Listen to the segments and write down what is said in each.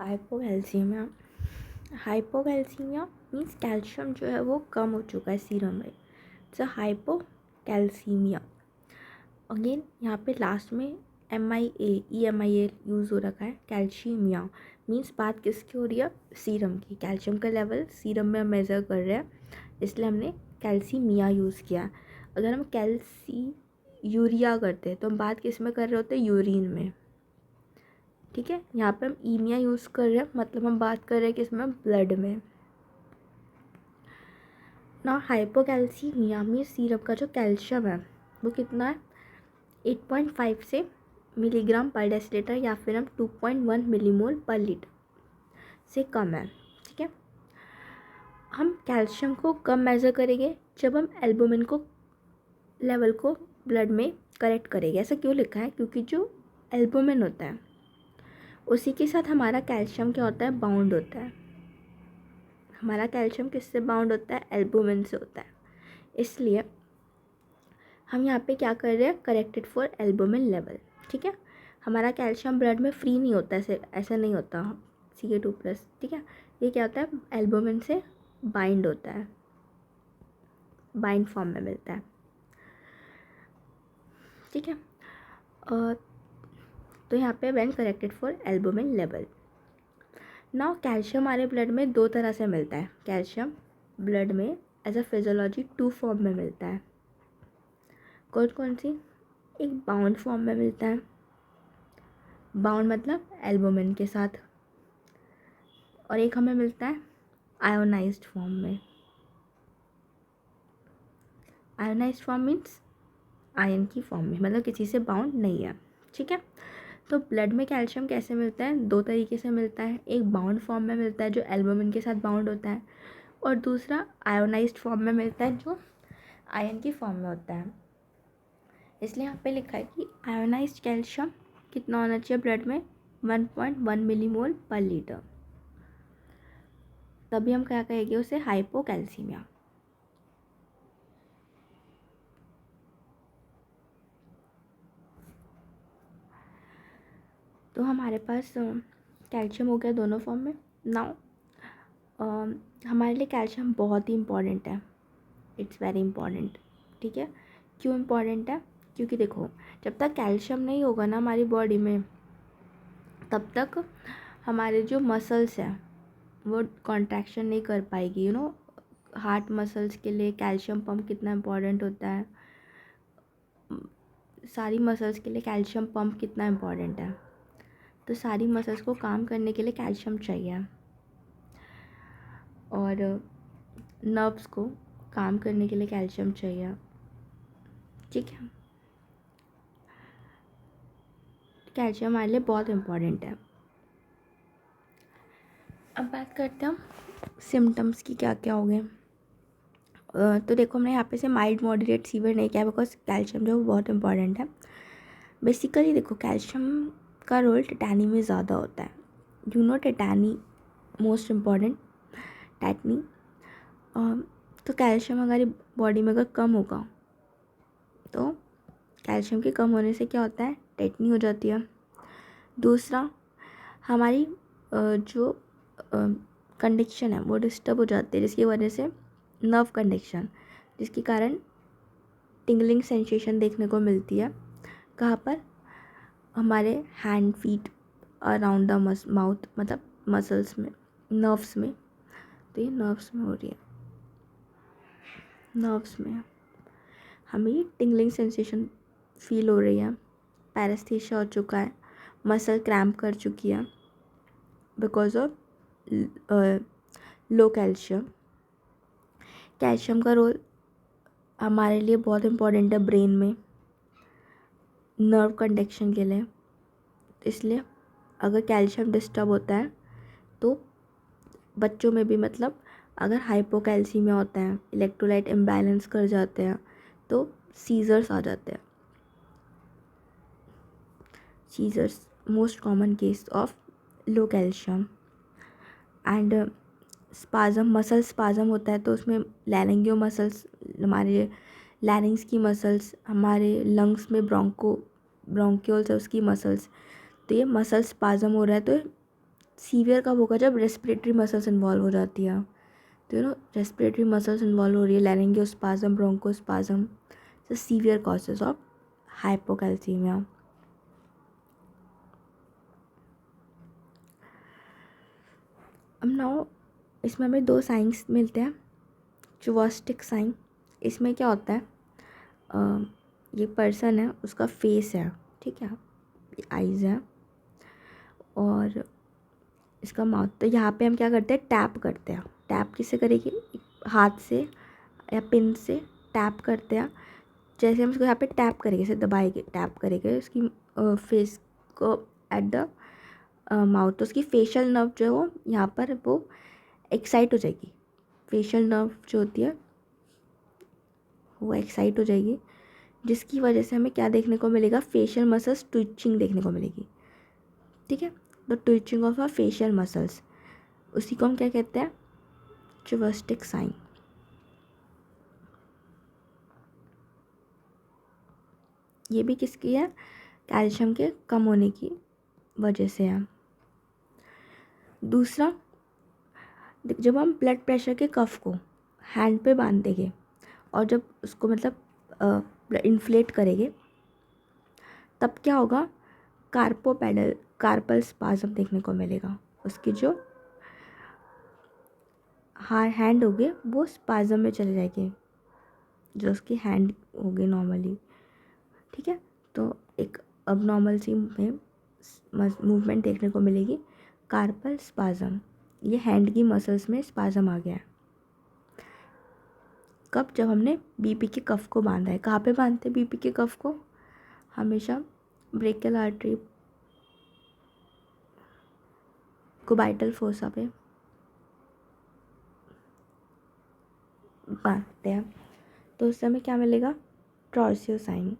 Hypocalcaemia hypocalcaemia means calcium जो है वो कम हो चुका है सीरम में। It's hypocalcaemia. अगेन यहाँ पे लास्ट में MIA यूज़ हो रखा है। कैल्शियमिया मीन्स बात किसकी हो रही है? सीरम की। कैल्शियम का लेवल सीरम में हम मेज़र कर रहे हैं, इसलिए हमने कैल्सीमिया यूज़ किया। अगर हम कैल्सी यूरिया करते हैं तो हम बात किस में कर रहे होते हैं? यूरिन में। ठीक है, यहाँ पे हम ईमिया यूज़ कर रहे हैं, मतलब हम बात कर रहे हैं किस में? ब्लड में। ना हाइपोकैल्सीमिया में सीरम का जो कैल्शियम है वो कितना है? 8.5 से मिलीग्राम पर डेसीलीटर या फिर हम 2.1 मिलीमोल पर लीटर से कम है। ठीक है, हम कैल्शियम को कम मेज़र करेंगे जब हम एल्बुमिन को लेवल को ब्लड में करेक्ट करेंगे। ऐसा क्यों लिखा है? क्योंकि जो एल्बुमिन होता है उसी के साथ हमारा कैल्शियम क्या होता है? बाउंड होता है। हमारा कैल्शियम किससे बाउंड होता है? एल्बुमिन से होता है। इसलिए हम यहाँ पे क्या कर रहे हैं? Corrected for albumin level. ठीक है, हमारा कैल्शियम ब्लड में फ्री नहीं होता, ऐसा नहीं होता Ca2+। ठीक है, ये क्या होता है? एल्बुमिन से बाइंड होता है, बाइंड फॉर्म में मिलता है। ठीक है, तो यहाँ पे when corrected for albumin level. Now calcium हमारे ब्लड में दो तरह से मिलता है। कैल्शियम ब्लड में एज अ फिजियोलॉजी 2 फॉर्म में मिलता है। कौन कौन सी? एक बाउंड फॉर्म में मिलता है, बाउंड मतलब एल्बुमिन के साथ, और एक हमें मिलता है आयोनाइज्ड फॉर्म में। आयोनाइज्ड फॉर्म मीन्स आयन की फॉर्म में, मतलब किसी से बाउंड नहीं है। ठीक है, तो ब्लड में कैल्शियम कैसे मिलता है? दो तरीके से मिलता है। एक बाउंड फॉर्म में मिलता है जो एल्बुमिन के साथ बाउंड होता है, और दूसरा आयोनाइज्ड फॉर्म में मिलता है जो आयन की फॉर्म में होता है। इसलिए यहाँ पे लिखा है कि आयोनाइज्ड कैल्शियम कितना होना चाहिए ब्लड में? 1.1 मिलीमोल पर लीटर। तभी हम क्या कहेंगे उसे? हाइपोकैल्सीमिया। तो हमारे पास कैल्शियम हो गया दोनों फॉर्म में। नाउ हमारे लिए कैल्शियम बहुत ही इम्पॉर्टेंट है। It's very important. ठीक है, क्यों इम्पॉर्टेंट है? क्योंकि देखो, जब तक कैल्शियम नहीं होगा ना हमारी बॉडी में, तब तक हमारे जो मसल्स हैं वो कॉन्ट्रैक्शन नहीं कर पाएगी। हार्ट मसल्स के लिए कैल्शियम पंप कितना इम्पॉर्टेंट होता है, सारी मसल्स के लिए कैल्शियम पंप कितना इम्पॉर्टेंट है। तो सारी मसल्स को काम करने के लिए कैल्शियम चाहिए, और नर्व्स को काम करने के लिए कैल्शियम चाहिए। ठीक है, कैल्शियम हमारे लिए बहुत इम्पॉर्टेंट है। अब बात करते हैं हम सिम्टम्स की, क्या क्या हो गए। तो देखो, हमने यहाँ पे से माइल्ड मॉडरेट फीवर नहीं किया, बिकॉज कैल्शियम जो है वो बहुत इंपॉर्टेंट है। बेसिकली देखो, कैल्शियम का रोल टेटानी में ज़्यादा होता है। Tetani most important, tetani. तो कैल्शियम हमारी बॉडी में अगर कम होगा तो कैल्शियम के कम होने से क्या होता है? टेटनी हो जाती है। दूसरा, हमारी जो कंडक्शन है वो डिस्टर्ब हो जाती है, जिसकी वजह से नर्व कंडक्शन, जिसके कारण टिंगलिंग सेंसेशन देखने को मिलती है। कहाँ पर? हमारे hand feet around the mouth, मतलब मसल्स में, नर्व्स में। तो ये नर्व्स में हो रही है, नर्व्स में हमें टिंगलिंग सेंसेशन फील हो रही है, पैरेस्थीसिया हो चुका है, मसल क्रैम्प कर चुकी है because of low calcium. Calcium का रोल हमारे लिए बहुत इम्पोर्टेंट है ब्रेन में, नर्व कंडक्शन के लिए। इसलिए अगर कैल्शियम डिस्टर्ब होता है तो बच्चों में भी, मतलब अगर हाइपोकैल्सीमिया होता है, इलेक्ट्रोलाइट इम्बैलेंस कर जाते हैं, तो सीजर्स आ जाते हैं। Seizures most common case of low calcium. And spasm, muscle spasm होता है, तो उसमें लैरिंगियो मसल्स, हमारे लैरिंग्स की मसल्स, हमारे लंग्स में ब्रोंक्यूल्स है उसकी मसल्स, तो ये मसल स्पाजम हो रहा है तो सीवियर कब होगा? जब रेस्पिरेटरी मसल्स इन्वॉल्व हो जाती है। तो रेस्पिरेटरी मसल्स इन्वॉल्व हो रही है, लैरिंगोस्पाज्म, ब्रोंकोस्पाज्म, तो सीवियर कॉजेज ऑफ हाइपोकैल्सीमिया। अब नाउ इसमें हमें 2 साइंस मिलते हैं। चुवास्टिक साइन, इसमें क्या होता है, ये पर्सन है, उसका फेस है, ठीक है, आइज़ है और इसका माउथ। तो यहाँ पे हम क्या करते हैं, टैप करते हैं। टैप किससे करेंगे? हाथ से या पिन से टैप करते हैं। जैसे हम इसको यहाँ पे टैप करेंगे, इसे दबाएंगे, टैप करेंगे उसकी फेस को एट द माउथ, तो उसकी फेशियल नर्व जो है वो यहाँ पर वो एक्साइट हो जाएगी। फेशियल नर्व जो होती है वो एक्साइट हो जाएगी, जिसकी वजह से हमें क्या देखने को मिलेगा, फेशियल मसल्स ट्विचिंग देखने को मिलेगी, ठीक है। The twitching of a facial muscles, उसी को हम क्या कहते हैं, चुवास्टिक साइन। ये भी किसकी है? कैल्शियम के कम होने की वजह से है। दूसरा, जब हम ब्लड प्रेशर के कफ को हैंड पे बांध देंगे और जब उसको मतलब इन्फ्लेट करेंगे, तब क्या होगा, कार्पल स्पाज्म देखने को मिलेगा। उसकी जो हैंड होगी वो स्पाज्म में चले जाएगी, जो उसकी हैंड होगी नॉर्मली, ठीक है। तो एक अब नॉर्मल सी में मूवमेंट देखने को मिलेगी, कार्पल स्पाज्म। ये हैंड की मसल्स में स्पाज्म आ गया है। कब? जब हमने बीपी के कफ को बांधा है। कहाँ पे बांधते हैं बीपी के कफ को? हमेशा ब्रेकियल आर्टरी, कुबाइटल फोसा पे बांधते हैं। तो उस समय क्या मिलेगा, Trousseau sign.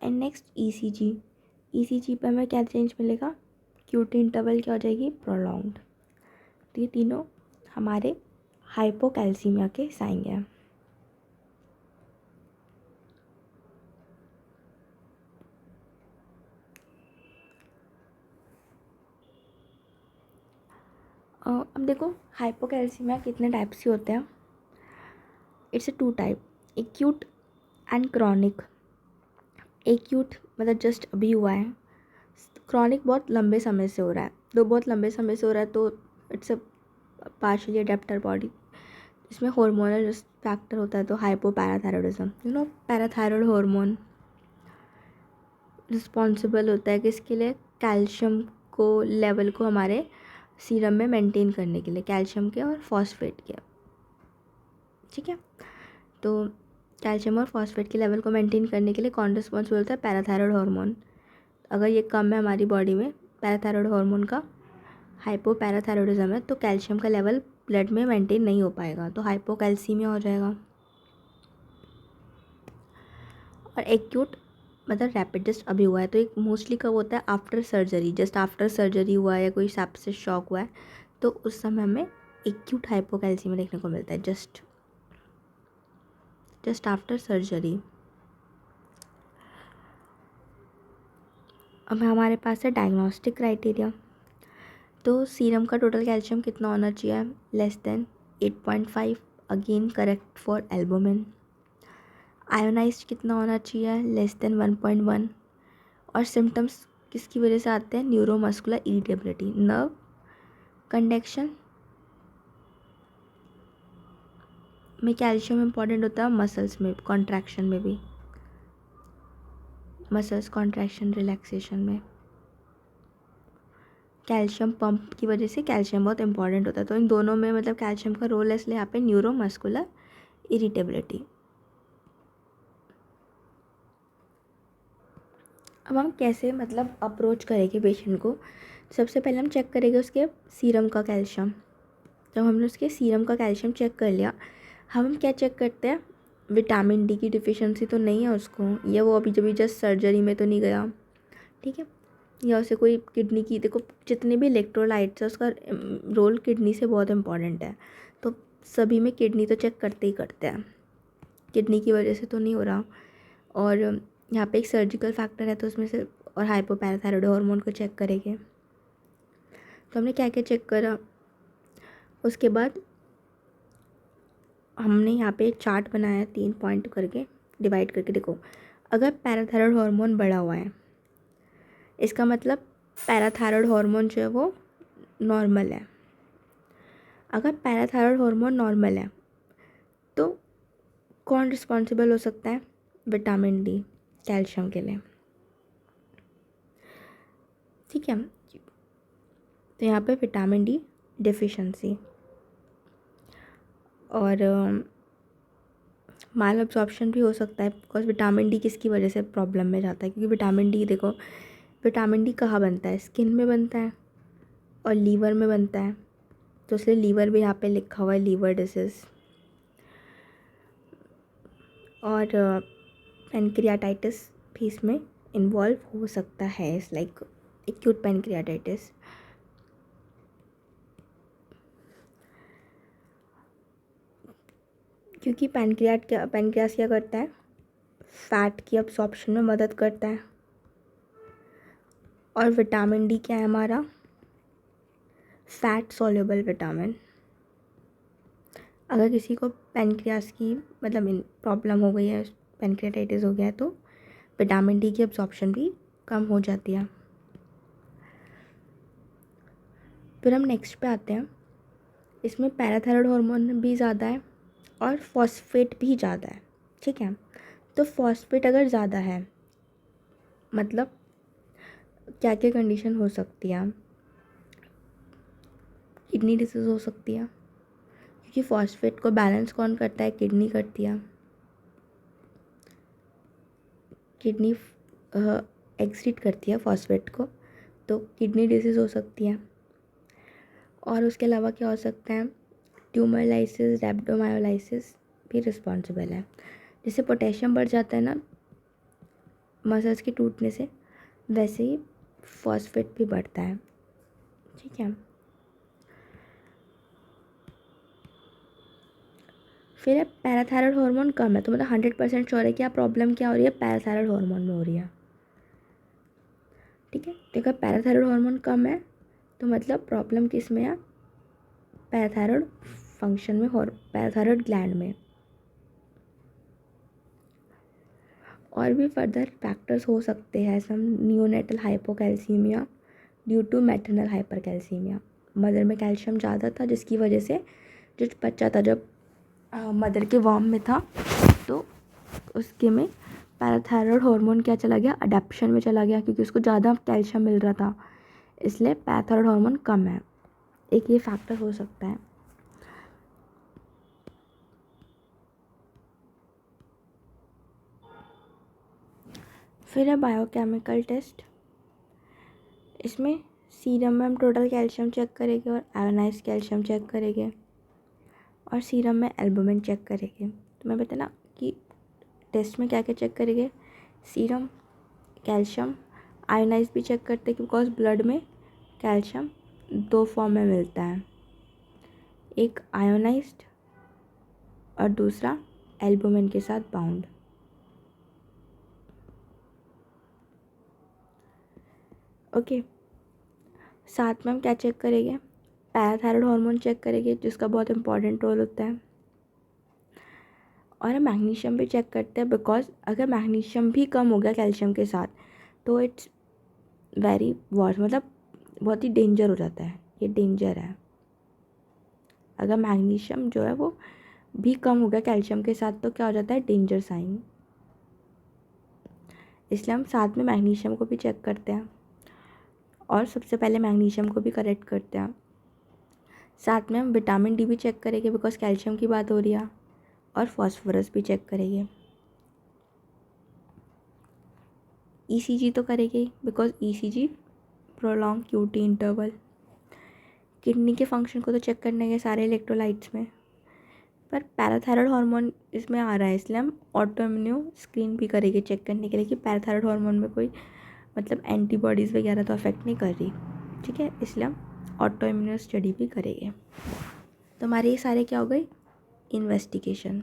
And next ECG. ECG पे हमें क्या चेंज मिलेगा, क्यूटी इंटरवल क्या हो जाएगी, प्रोलॉन्ग्ड। तो ये तीनों हमारे हाइपोकैल्सीमिया के साइन हैं। अब देखो हाइपोकैल्सीमिया कितने टाइप्स के होते हैं। It's a 2 type, acute and chronic. Acute मतलब जस्ट अभी हुआ है, क्रॉनिक बहुत लंबे समय से हो रहा है। तो बहुत लंबे समय से हो रहा है तो it's a partially adapter body. इसमें हार्मोनल फैक्टर होता है, तो हाइपोपैराथायरॉयडिज्म, पैराथायरॉयड हार्मोन रिस्पॉन्सिबल होता है किसके लिए, कैल्शियम को लेवल को हमारे सीरम में मेंटेन करने के लिए, कैल्शियम के और फॉस्फेट के, ठीक है। तो कैल्शियम और फॉस्फेट के लेवल को मेंटेन करने के लिए कौन रिस्पॉन्सिबल होता है, पैराथायरॉयड हार्मोन। अगर ये कम है हमारी बॉडी में पैराथायरॉयड हार्मोन का, हाइपोपैराथायरॉयडिज्म है, तो कैल्शियम का लेवल ब्लड में मेंटेन नहीं हो पाएगा, तो हाइपोकैल्सीमिया हो जाएगा। और एक्यूट मतलब रैपिड, जस्ट अभी हुआ है, तो एक मोस्टली कब होता है, after surgery, just after surgery हुआ है या कोई सेप्सिस शॉक हुआ है, तो उस समय हमें एक्यूट हाइपोकैल्सीमिया देखने को मिलता है, जस्ट आफ्टर सर्जरी। अब हमारे पास है डायग्नोस्टिक क्राइटेरिया। तो सीरम का टोटल कैल्शियम कितना होना चाहिए, less than 8.5, again correct for albumin. Ionised कितना होना चाहिए, लेस देन 1.1। और सिम्टम्स किसकी वजह से आते हैं, न्यूरोमस्कुलर इरिटेबिलिटी, नर्व कंडक्शन में कैल्शियम इंपॉर्टेंट होता है, मसल्स में कॉन्ट्रैक्शन में भी, मसल्स कॉन्ट्रैक्शन रिलैक्सेशन में कैल्शियम पंप की वजह से कैल्शियम बहुत इंपॉर्टेंट होता है। तो इन दोनों में मतलब कैल्शियम का रोल है, इसलिए यहाँ पे न्यूरोमस्कुलर इरिटेबिलिटी। अब हम कैसे मतलब अप्रोच करेंगे पेशेंट को, सबसे पहले हम चेक करेंगे उसके सीरम का कैल्शियम। जब हमने उसके सीरम का कैल्शियम चेक कर लिया, हम क्या चेक करते हैं, विटामिन डी की डिफिशिएंसी तो नहीं है उसको, या वो अभी जब जस्ट सर्जरी में तो नहीं गया, ठीक है, या उसे कोई किडनी की, देखो जितने भी इलेक्ट्रोलाइट्स है उसका रोल किडनी से बहुत इंपॉर्टेंट है, तो सभी में किडनी तो चेक करते ही करते हैं। किडनी की वजह से तो नहीं हो रहा। और यहाँ पे एक सर्जिकल फैक्टर है तो उसमें से, और हाइपोपैराथायरॉयड हार्मोन को चेक करेंगे। तो हमने क्या क्या चेक करा, उसके बाद हमने यहाँ पे एक चार्ट बनाया 3 पॉइंट करके डिवाइड करके। देखो, अगर पैराथायरॉयड हार्मोन बढ़ा हुआ है, इसका मतलब पैराथायरॉयड हार्मोन जो है वो नॉर्मल है। अगर पैराथायरॉयड हार्मोन नॉर्मल है तो कौन रिस्पॉन्सिबल हो सकता है? विटामिन डी, कैल्शियम के लिए। ठीक है, तो यहाँ पे विटामिन डी डिफिशेंसी और माल अब्जॉर्प्शन भी हो सकता है, बिकॉज विटामिन डी किसकी वजह से प्रॉब्लम में जाता है? क्योंकि विटामिन डी, देखो विटामिन डी कहाँ बनता है? स्किन में बनता है और लीवर में बनता है, तो इसलिए लीवर भी यहाँ पे लिखा हुआ है, लीवर डिसीज़। और पेनक्रियाटाइटिस भी इसमें इन्वॉल्व हो सकता है, इस लाइक एक्यूट पेनक्रियाटाइटिस। क्योंकि पैनक्रियास क्या करता है? फैट की अब्सॉर्प्शन में मदद करता है। और विटामिन डी क्या है हमारा? Fat soluble vitamin. अगर किसी को पैनक्रियास की मतलब प्रॉब्लम हो गई है, पैनक्रियाटाइटिस हो गया है, तो विटामिन डी की अब्सॉर्प्शन भी कम हो जाती है। फिर हम नेक्स्ट पे आते हैं। इसमें पैराथायरॉयड हार्मोन भी ज़्यादा है और फॉस्फेट भी ज़्यादा है। ठीक है, तो फॉस्फेट अगर ज़्यादा है मतलब क्या क्या कंडीशन हो सकती है? किडनी डिसीज़ हो सकती है, क्योंकि फॉस्फेट को बैलेंस कौन करता है? किडनी करती है। किडनी एक्सक्रीट करती है फॉस्फेट को, तो किडनी डिसीज़ हो सकती है। और उसके अलावा क्या हो सकता है? ट्यूमर लाइसिस, रैप्डोमायोलाइसिस भी रिस्पॉन्सिबल है। जैसे पोटेशियम बढ़ जाता है ना मसल्स के टूटने से, वैसे ही फॉस्फेट भी बढ़ता है। ठीक है, फिर है पैराथायरॉयड हार्मोन कम है, तो मतलब 100% श्योर है कि आप प्रॉब्लम क्या हो रही है? पैराथायरॉयड हार्मोन में हो रही है। ठीक है, तो अगर पैराथायरॉयड हार्मोन कम है तो मतलब प्रॉब्लम किस में है? पैराथायरॉयड फंक्शन में और पैराथायरॉयड ग्लैंड में। और भी फर्दर फैक्टर्स हो सकते हैं, some neonatal hypocalcaemia due to maternal hypercalcaemia. Mother में कैल्शियम ज़्यादा था जिसकी वजह से जो बच्चा था जब मदर के वॉर्म में था तो उसके में पैराथायरॉयड हार्मोन क्या चला गया? अडेप्शन में चला गया, क्योंकि उसको ज़्यादा कैल्शियम मिल रहा था, इसलिए पैराथायरॉयड हार्मोन कम है। एक ये फैक्टर हो सकता है। फिर है बायोकेमिकल टेस्ट। इसमें सीरम में हम टोटल कैल्शियम चेक करेंगे और आयोनाइज कैल्शियम चेक करेंगे, और सीरम में एल्बुमिन चेक करेंगे। तो मैं बताना कि टेस्ट में क्या क्या चेक करेंगे? सीरम, कैल्शियम, आयोनाइज भी चेक करते हैं बिकॉज ब्लड में कैल्शियम 2 फॉर्म में मिलता है, एक आयोनाइज्ड और दूसरा एल्बुमिन के साथ बाउंड। ओके, साथ में हम क्या चेक करेंगे? पैराथायरॉयड हार्मोन चेक करेंगे जिसका बहुत इंपॉर्टेंट रोल होता है, और हम मैग्नीशियम भी चेक करते हैं बिकॉज अगर मैग्नीशियम भी कम हो गया कैल्शियम के साथ तो इट्स वेरी वॉश, मतलब बहुत ही डेंजर हो जाता है, ये डेंजर है। अगर मैग्नीशियम जो है वो भी कम हो गया कैल्शियम के साथ तो क्या हो जाता है? Danger sign. इसलिए हम साथ में मैग्नीशियम को भी चेक करते हैं, और सबसे पहले मैग्नीशियम को भी करेक्ट करते हैं। साथ में हम विटामिन डी भी चेक करेंगे बिकॉज कैल्शियम की बात हो रही है, और फॉस्फोरस भी चेक करेंगे। ईसीजी तो करेंगे ही because ECG prolong QT interval. Kidney के फंक्शन को तो चेक करने के सारे इलेक्ट्रोलाइट्स में, पर पैराथायरॉयड हार्मोन इसमें आ रहा है इसलिए हम ऑटो इम्यून स्क्रीन भी करेंगे चेक करने के लिए कि पैराथायरॉयड हार्मोन में कोई मतलब एंटीबॉडीज़ वगैरह तो अफेक्ट नहीं कर रही। ठीक है, इसलिए हम ऑटो इम्यून स्टडी भी करेंगे। तो हमारे ये सारे क्या हो गए? इन्वेस्टिगेशन।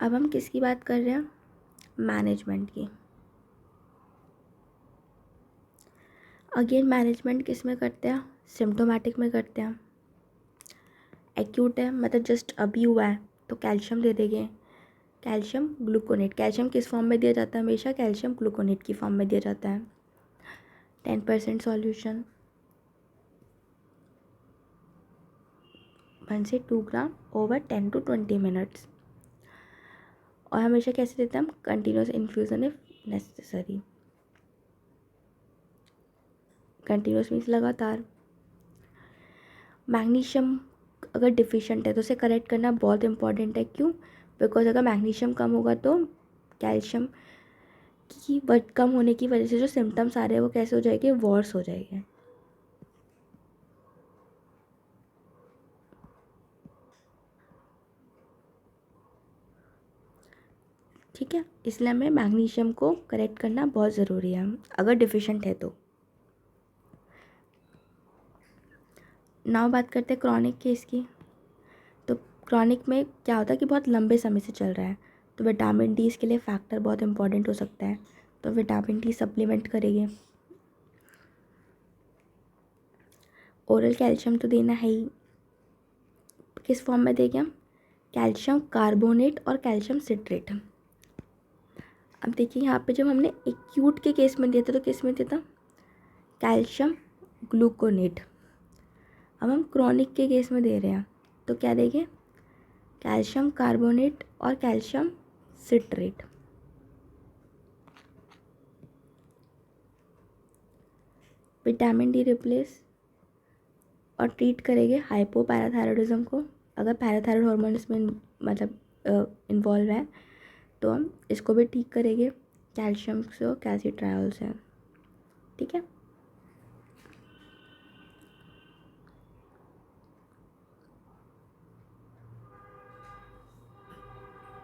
अब हम किसकी बात कर रहे हैं, मैनेजमेंट की। अगेन मैनेजमेंट किस में करते हैं, सिम्टोमेटिक में करते हैं। एक्यूट है मतलब जस्ट अभी हुआ है तो कैल्शियम दे देंगे, कैल्शियम ग्लूकोनेट। कैल्शियम किस फॉर्म में दिया जाता है, हमेशा कैल्शियम ग्लूकोनेट की फॉर्म में दिया जाता है। 10% सॉल्यूशन, 1 से 2 ग्राम ओवर 10 to 20 मिनट्स। और हमेशा कैसे देते हैं हम, continuous infusion if necessary. Continuous means लगातार। मैग्नीशियम अगर डिफिशिएंट है तो उसे करेक्ट करना बहुत इंपॉर्टेंट है। क्यों, बिकॉज अगर मैग्नीशियम कम होगा तो कैल्शियम की कम होने की वजह से जो सिम्टम्स आ रहे हैं वो कैसे हो जाएंगे, वर्स हो जाएंगे। ठीक है, इसलिए हमें मैग्नीशियम को करेक्ट करना बहुत ज़रूरी है अगर डिफिशिएंट है तो। नाउ बात करते हैं क्रॉनिक केस की। तो क्रॉनिक में क्या होता है कि बहुत लंबे समय से चल रहा है, तो विटामिन डी इसके लिए फैक्टर बहुत इंपॉर्टेंट हो सकता है, तो विटामिन डी सप्लीमेंट करेंगे। ओरल कैल्शियम तो देना है ही, किस फॉर्म में देंगे हम, कैल्शियम कार्बोनेट और कैल्शियम सिट्रेट। अब देखिए यहाँ पे जब हमने एक्यूट के केस में दिया था तो किस में दिया था, कैल्शियम ग्लूकोनेट। अब हम क्रॉनिक के केस में दे रहे हैं तो क्या देंगे, कैल्शियम कार्बोनेट और calcium citrate. Vitamin D replace और ट्रीट करेंगे हाइपोपैराथायरॉयडिज्म को। अगर पैराथायरॉयड हार्मोन इसमें मतलब इन्वॉल्व है तो हम इसको भी ठीक करेंगे कैल्शियम से और कैल्सिट्रायोल से। ठीक है।